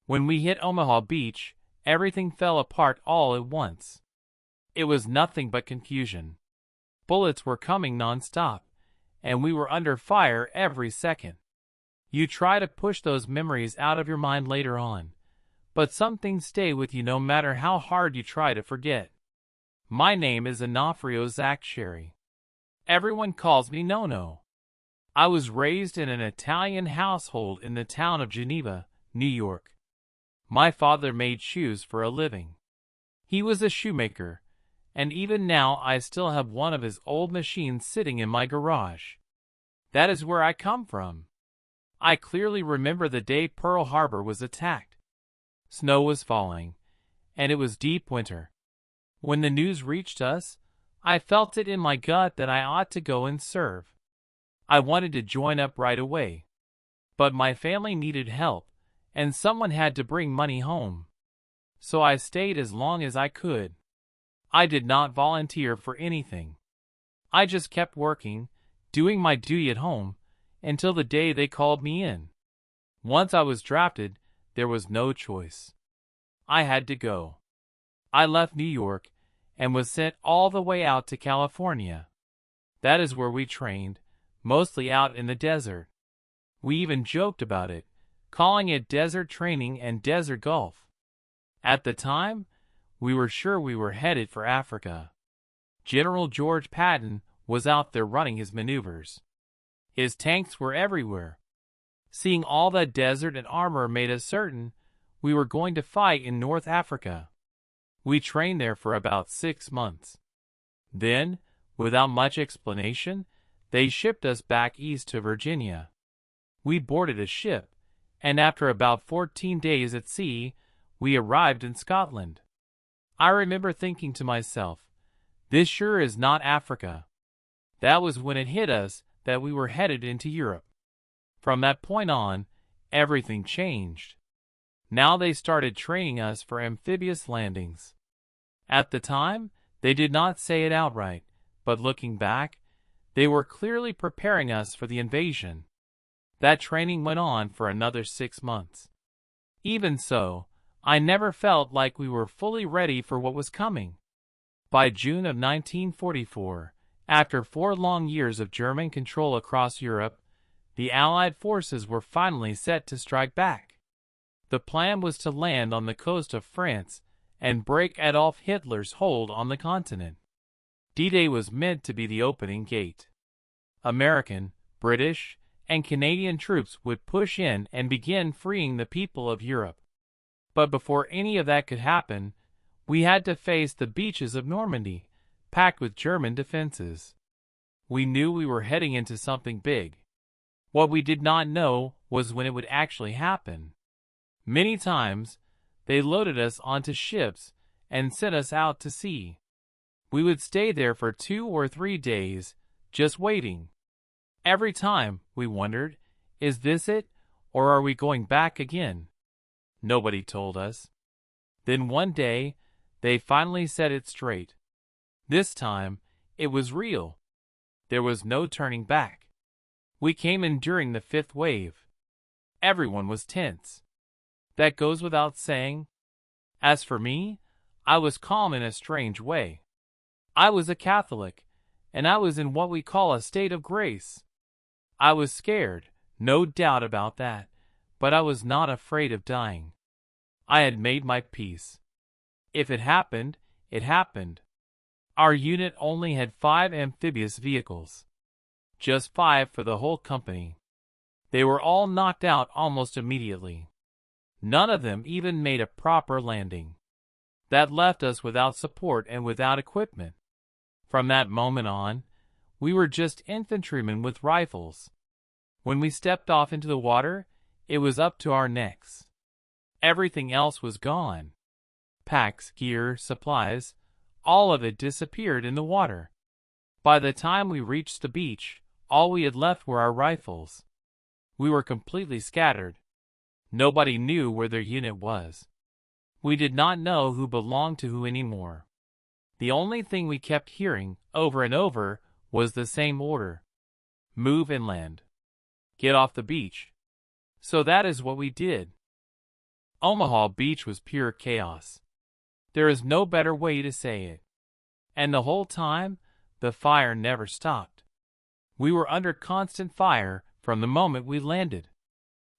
When we hit Omaha Beach, everything fell apart all at once. It was nothing but confusion. Bullets were coming non-stop, and we were under fire every second. You try to push those memories out of your mind later on, but some things stay with you no matter how hard you try to forget. My name is Onofrio Zach Sherry. Everyone calls me No-No. I was raised in an Italian household in the town of Geneva, New York. My father made shoes for a living. He was a shoemaker, and even now I still have one of his old machines sitting in my garage. That is where I come from. I clearly remember the day Pearl Harbor was attacked. Snow was falling, and it was deep winter. When the news reached us, I felt it in my gut that I ought to go and serve. I wanted to join up right away. But my family needed help, and someone had to bring money home. So I stayed as long as I could. I did not volunteer for anything. I just kept working, doing my duty at home, until the day they called me in. Once I was drafted, there was no choice. I had to go. I left New York and was sent all the way out to California. That is where we trained, mostly out in the desert. We even joked about it, calling it desert training and desert golf. At the time, we were sure we were headed for Africa. General George Patton was out there running his maneuvers. His tanks were everywhere. Seeing all that desert and armor made us certain we were going to fight in North Africa. We trained there for about 6 months. Then, without much explanation, they shipped us back east to Virginia. We boarded a ship, and after about 14 days at sea, we arrived in Scotland. I remember thinking to myself, this sure is not Africa. That was when it hit us that we were headed into Europe. From that point on, everything changed. Now they started training us for amphibious landings. At the time, they did not say it outright, but looking back, they were clearly preparing us for the invasion. That training went on for another 6 months. Even so, I never felt like we were fully ready for what was coming. By June of 1944, after 4 long years of German control across Europe, the Allied forces were finally set to strike back. The plan was to land on the coast of France and break Adolf Hitler's hold on the continent. D-Day was meant to be the opening gate. American, British, and Canadian troops would push in and begin freeing the people of Europe. But before any of that could happen, we had to face the beaches of Normandy, packed with German defenses. We knew we were heading into something big. What we did not know was when it would actually happen. Many times, they loaded us onto ships and sent us out to sea. We would stay there for 2 or 3 days, just waiting. Every time, we wondered, is this it, or are we going back again? Nobody told us. Then one day, they finally set it straight. This time, it was real. There was no turning back. We came in during the 5th wave. Everyone was tense. That goes without saying. As for me, I was calm in a strange way. I was a Catholic, and I was in what we call a state of grace. I was scared, no doubt about that, but I was not afraid of dying. I had made my peace. If it happened, it happened. Our unit only had 5 amphibious vehicles. Just 5 for the whole company. They were all knocked out almost immediately. None of them even made a proper landing. That left us without support and without equipment. From that moment on, we were just infantrymen with rifles. When we stepped off into the water, it was up to our necks. Everything else was gone. Packs, gear, supplies, all of it disappeared in the water. By the time we reached the beach, all we had left were our rifles. We were completely scattered. Nobody knew where their unit was. We did not know who belonged to who anymore. The only thing we kept hearing, over and over, was the same order. Move inland. Get off the beach. So that is what we did. Omaha Beach was pure chaos. There is no better way to say it. And the whole time, the fire never stopped. We were under constant fire from the moment we landed.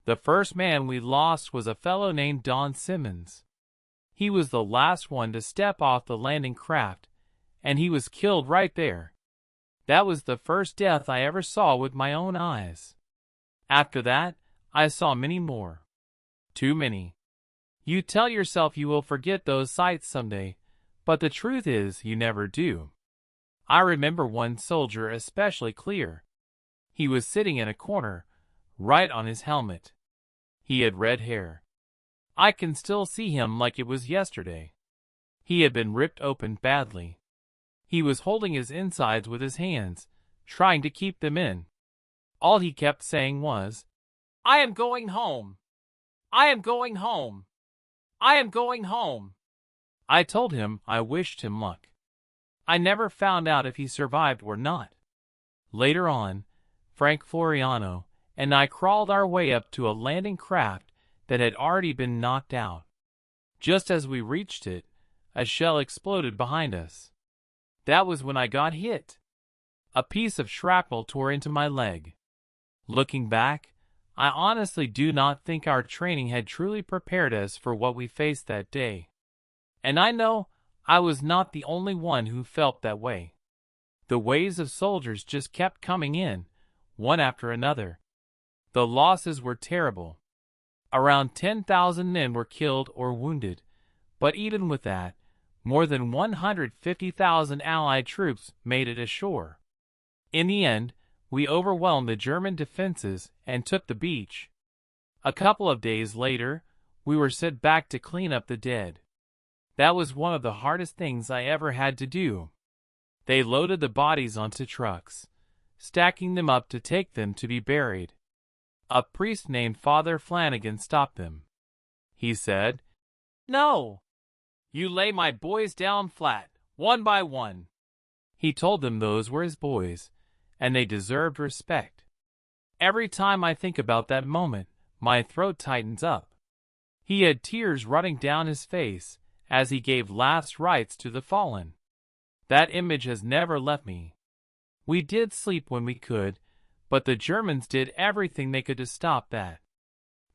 The first man we lost was a fellow named Don Simmons. He was the last one to step off the landing craft, and he was killed right there. That was the first death I ever saw with my own eyes. After that, I saw many more. Too many. You tell yourself you will forget those sights someday, but the truth is you never do. I remember one soldier especially clear. He was sitting in a corner, right on his helmet. He had red hair. I can still see him like it was yesterday. He had been ripped open badly. He was holding his insides with his hands, trying to keep them in. All he kept saying was, "I am going home. I am going home. I am going home." I told him I wished him luck. I never found out if he survived or not. Later on, Frank Floriano and I crawled our way up to a landing craft that had already been knocked out. Just as we reached it, a shell exploded behind us. That was when I got hit. A piece of shrapnel tore into my leg. Looking back, I honestly do not think our training had truly prepared us for what we faced that day. And I know I was not the only one who felt that way. The waves of soldiers just kept coming in, one after another. The losses were terrible. Around 10,000 men were killed or wounded, but even with that, more than 150,000 Allied troops made it ashore. In the end, we overwhelmed the German defenses and took the beach. A couple of days later, we were sent back to clean up the dead. That was one of the hardest things I ever had to do. They loaded the bodies onto trucks, stacking them up to take them to be buried. A priest named Father Flanagan stopped them. He said, "No! You lay my boys down flat, one by one." He told them those were his boys, and they deserved respect. Every time I think about that moment, my throat tightens up. He had tears running down his face as he gave last rites to the fallen. That image has never left me. We did sleep when we could, but the Germans did everything they could to stop that.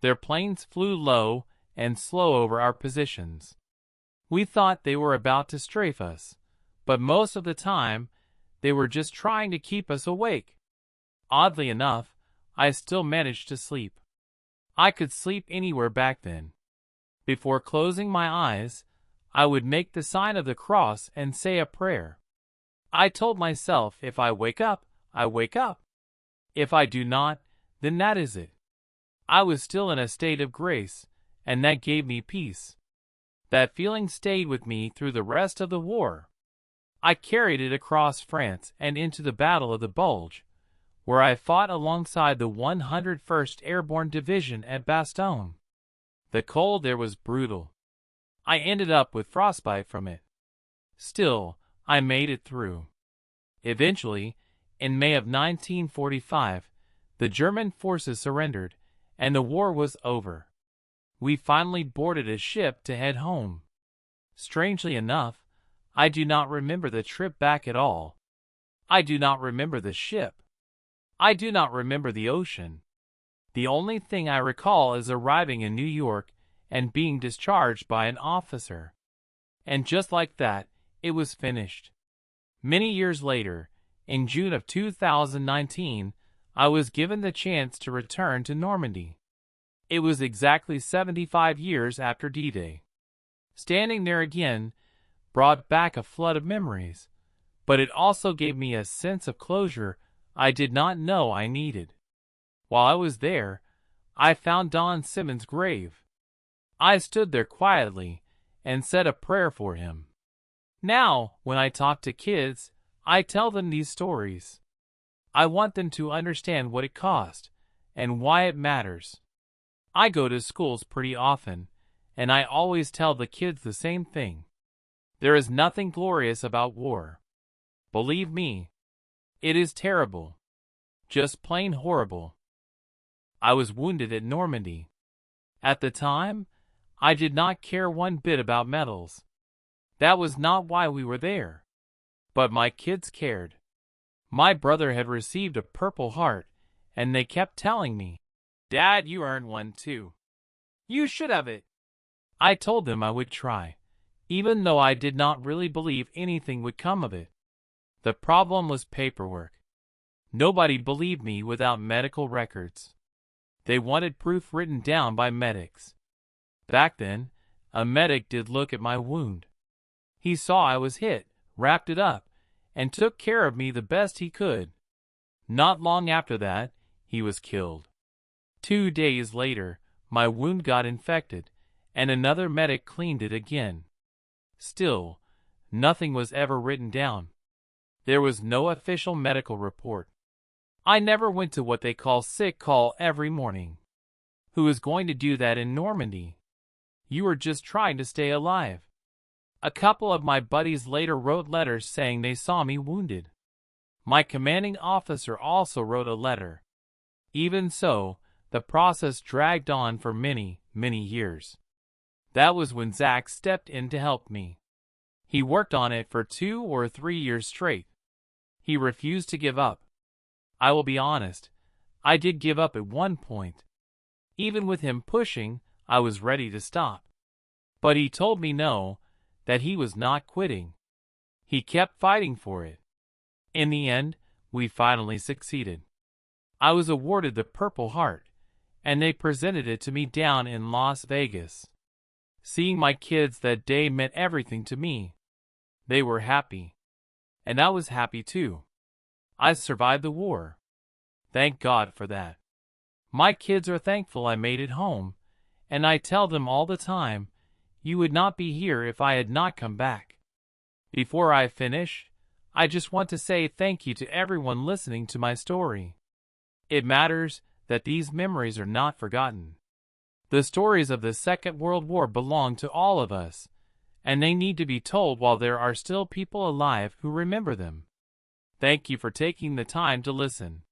Their planes flew low and slow over our positions. We thought they were about to strafe us, but most of the time, they were just trying to keep us awake. Oddly enough, I still managed to sleep. I could sleep anywhere back then. Before closing my eyes, I would make the sign of the cross and say a prayer. I told myself if I wake up, I wake up. If I do not, then that is it. I was still in a state of grace, and that gave me peace. That feeling stayed with me through the rest of the war. I carried it across France and into the Battle of the Bulge, where I fought alongside the 101st Airborne Division at Bastogne. The cold there was brutal. I ended up with frostbite from it. Still, I made it through. Eventually, in May of 1945, the German forces surrendered, and the war was over. We finally boarded a ship to head home. Strangely enough, I do not remember the trip back at all. I do not remember the ship. I do not remember the ocean. The only thing I recall is arriving in New York and being discharged by an officer. And just like that, it was finished. Many years later, in June of 2019, I was given the chance to return to Normandy. It was exactly 75 years after D-Day. Standing there again brought back a flood of memories, but it also gave me a sense of closure I did not know I needed. While I was there, I found Don Simmons' grave. I stood there quietly and said a prayer for him. Now, when I talk to kids, I tell them these stories. I want them to understand what it cost and why it matters. I go to schools pretty often, and I always tell the kids the same thing. There is nothing glorious about war. Believe me, it is terrible. Just plain horrible. I was wounded at Normandy. At the time, I did not care one bit about medals. That was not why we were there. But my kids cared. My brother had received a Purple Heart, and they kept telling me, "Dad, you earned one too. You should have it." I told them I would try, even though I did not really believe anything would come of it. The problem was paperwork. Nobody believed me without medical records. They wanted proof written down by medics. Back then, a medic did look at my wound. He saw I was hit, wrapped it up, and took care of me the best he could. Not long after that, he was killed. 2 days later, my wound got infected, and another medic cleaned it again. Still, nothing was ever written down. There was no official medical report. I never went to what they call sick call every morning. Who is going to do that in Normandy? You were just trying to stay alive. A couple of my buddies later wrote letters saying they saw me wounded. My commanding officer also wrote a letter. Even so, the process dragged on for many, many years. That was when Zach stepped in to help me. He worked on it for 2 or 3 years straight. He refused to give up. I will be honest, I did give up at one point. Even with him pushing, I was ready to stop. But he told me no, that he was not quitting. He kept fighting for it. In the end, we finally succeeded. I was awarded the Purple Heart, and they presented it to me down in Las Vegas. Seeing my kids that day meant everything to me. They were happy. And I was happy too. I survived the war. Thank God for that. My kids are thankful I made it home, and I tell them all the time, you would not be here if I had not come back. Before I finish, I just want to say thank you to everyone listening to my story. It matters that these memories are not forgotten. The stories of the Second World War belong to all of us, and they need to be told while there are still people alive who remember them. Thank you for taking the time to listen.